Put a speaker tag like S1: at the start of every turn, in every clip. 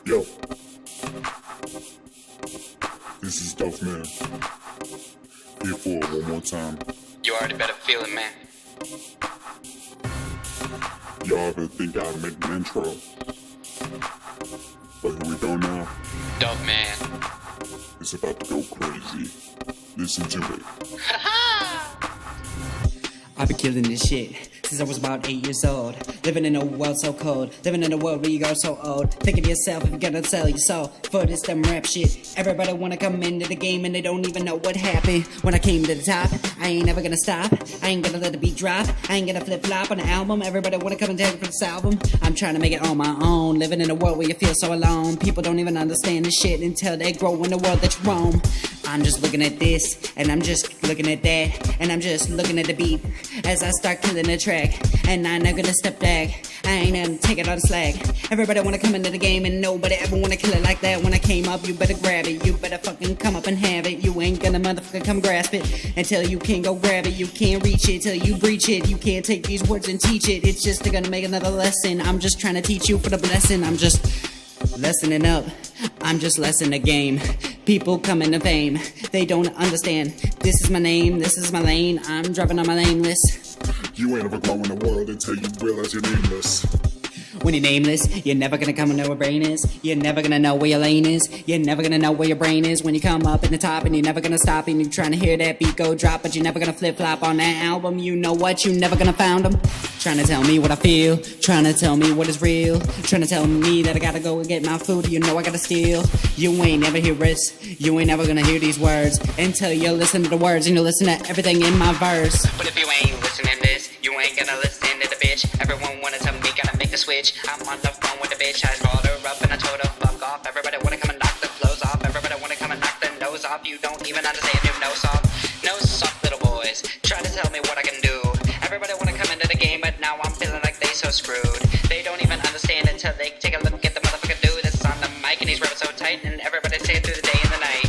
S1: Yo, this is Duff-Man. Here for it one more time.
S2: You already better feel it, man.
S1: Y'all ever think I made an intro? But here we go now.
S2: Duff-Man.
S1: It's about to go crazy. Listen to it.
S3: I've been killing this shit since I was about 8 years old. Living in a world so cold, living in a world where you go so old. Think of yourself if you're gonna sell your soul for this dumb rap shit. Everybody wanna come into the game and they don't even know what happened. When I came to the top, I ain't never gonna stop. I ain't gonna let the beat drop. I ain't gonna flip flop on the album. Everybody wanna come and take it for this album. I'm trying to make it on my own. Living in a world where you feel so alone. People don't even understand this shit until they grow in the world that you roam. I'm just looking at this, and I'm just looking at that, and I'm just looking at the beat as I start killing the track. And I'm not gonna step back. I ain't gonna take it all the slack. Everybody wanna come into the game and nobody ever wanna kill it like that. When I came up, you better grab it. You better fucking come up and have it. You ain't gonna motherfucker come grasp it until you can't go grab it. You can't reach it till you breach it. You can't take these words and teach it. It's just gonna make another lesson. I'm just trying to teach you for the blessing. I'm just lessening up. I'm just lessening the game. People come into fame. They don't understand. This is my name. This is my lane. I'm driving on my lane list.
S1: You ain't ever grow in the world until you realize you're nameless.
S3: When you're nameless, you're never gonna come and know where brain is. You're never gonna know where your lane is. You're never gonna know where your brain is. When you come up in the top and you're never gonna stop and you're trying to hear that beat go drop, but you're never gonna flip flop on that album. You know what? You never gonna found them. Trying to tell me what I feel. Trying to tell me what is real. Trying to tell me that I gotta go and get my food. You know I gotta steal. You ain't never hear this. You ain't never gonna hear these words until you listen to the words and you listen to everything in my verse.
S2: But if you ain't listening to this, you ain't gonna listen to the bitch. Everyone wanna tell me, gotta make the switch. I'm on the phone with the bitch. I called her up and I told her fuck off. Everybody wanna come and knock the clothes off. Everybody wanna come and knock the nose off. You don't even understand your nose off. No soft little boys. Try to tell me what I can do. Everybody wanna come into the game, but now I'm feeling like they so screwed. They don't even understand until they take a look at the motherfucker dude that's on the mic and he's rapping so tight and everybody say it through the day and the night.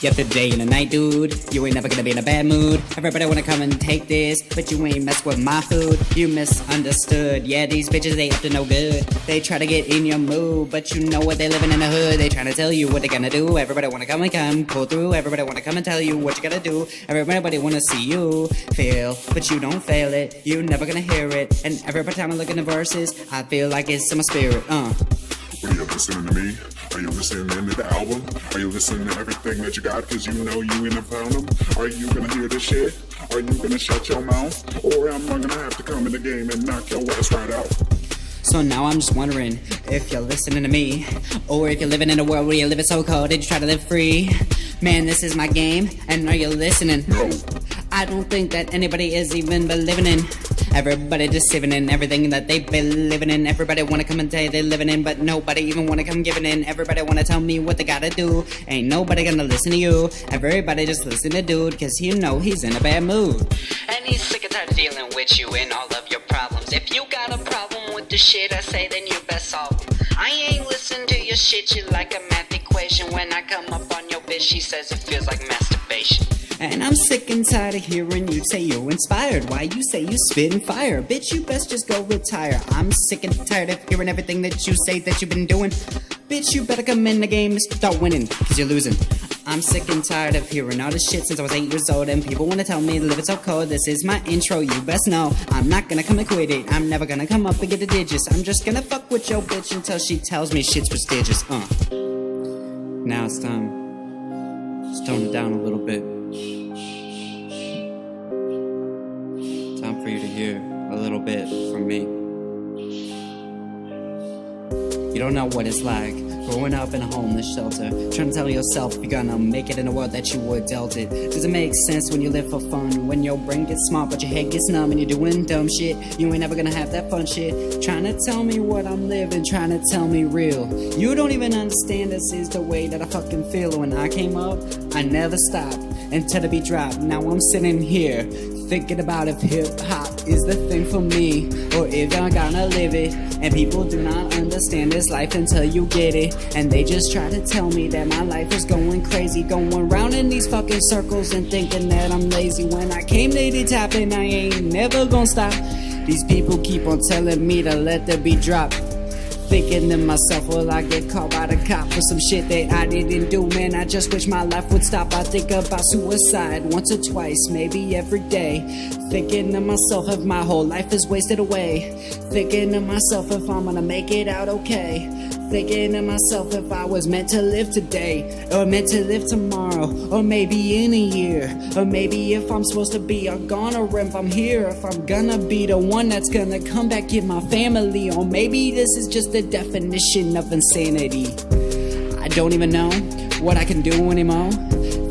S3: Yep, the day and the night, dude. You ain't never gonna be in a bad mood. Everybody wanna come and take this, but you ain't mess with my food. You misunderstood. Yeah, these bitches, they up to no good. They try to get in your mood, but you know what? They living in the hood. They trying to tell you what they gonna do. Everybody wanna come and come, pull through. Everybody wanna come and tell you what you gotta do. Everybody wanna see you fail, but you don't fail it. You never gonna hear it. And every time I look in the verses, I feel like it's in my spirit.
S1: Are you listening to me? Are you listening to the album? Are you listening to everything that you got? Cause you know you ain't found them. Are you gonna hear this shit? Are you gonna shut your mouth? Or am I gonna have to come in the game and knock your ass right out?
S3: So now I'm just wondering if you're listening to me, or if you're living in a world where you live it so cold and you try to live free. Man, this is my game, and are you listening?
S1: No.
S3: I don't think that anybody is even believing in. Everybody just living in everything that they've been living in. Everybody wanna come and tell you they're living in, but nobody even wanna come giving in. Everybody wanna tell me what they gotta do. Ain't nobody gonna listen to you. Everybody just listen to dude, cause you know he's in a bad mood.
S2: And he's sick and tired of dealing with you and all of your problems. If you got a problem with the shit I say, then you best solve them. I ain't listen to your shit, you like a math equation. When I come up on your bitch, she says it feels like masturbation.
S3: And I'm sick and tired of hearing you say you're inspired. Why you say you spitting fire? Bitch, you best just go retire. I'm sick and tired of hearing everything that you say that you've been doing. Bitch, you better come in the game and start winning, cause you're losing. I'm sick and tired of hearing all this shit since I was 8 years old. And people wanna tell me to live it so cold. This is my intro, you best know. I'm not gonna come and quit it. I'm never gonna come up and get the digits. I'm just gonna fuck with your bitch until she tells me shit's prestigious. Now it's time. Just tone it down a little bit. Time for you to hear a little bit from me. You don't know what it's like growing up in a homeless shelter, trying to tell yourself you're gonna make it in a world that you were dealt it. Does it make sense when you live for fun? When your brain gets smart but your head gets numb and you're doing dumb shit? You ain't never gonna have that fun shit. Trying to tell me what I'm living, trying to tell me real. You don't even understand this is the way that I fucking feel. When I came up, I never stopped until the beat dropped. Now I'm sitting here thinking about if hip-hop is the thing for me, or if I'm gonna live it. And people do not understand this life until you get it. And they just try to tell me that my life is going crazy, going round in these fucking circles and thinking that I'm lazy. When I came to the top and I ain't never gonna stop. These people keep on telling me to let the beat drop. Thinking to myself, will I get caught by the cop for some shit that I didn't do? Man, I just wish my life would stop. I think about suicide once or twice, maybe every day. Thinking to myself if my whole life is wasted away. Thinking to myself if I'm gonna make it out okay. Thinking to myself if I was meant to live today, or meant to live tomorrow, or maybe in a year, or maybe if I'm supposed to be a goner, if I'm here, if I'm gonna be the one that's gonna come back, get my family, or maybe this is just the definition of insanity. I don't even know what I can do anymore.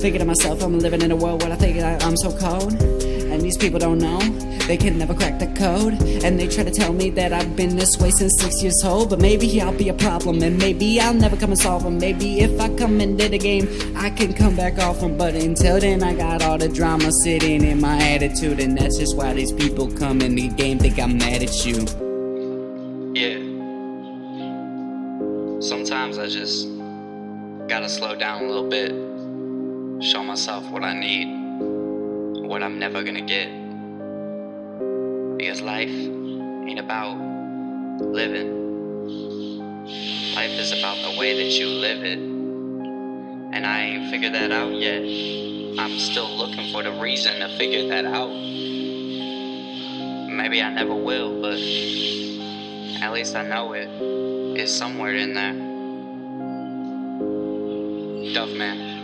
S3: Thinking to myself I'm living in a world where I think I'm so cold, and these people don't know, they can never crack the code. And they try to tell me that I've been this way since 6 years old, but maybe I'll be a problem, and maybe I'll never come and solve them. Maybe if I come into the game, I can come back off them. But until then, I got all the drama sitting in my attitude, and that's just why these people come in the game think I'm mad at you.
S2: Yeah. Sometimes I just gotta slow down a little bit, show myself what I need, what I'm never gonna get. Because life ain't about living. Life is about the way that you live it. And I ain't figured that out yet. I'm still looking for the reason to figure that out. Maybe I never will, but at least I know it is somewhere in there. Duff-Man.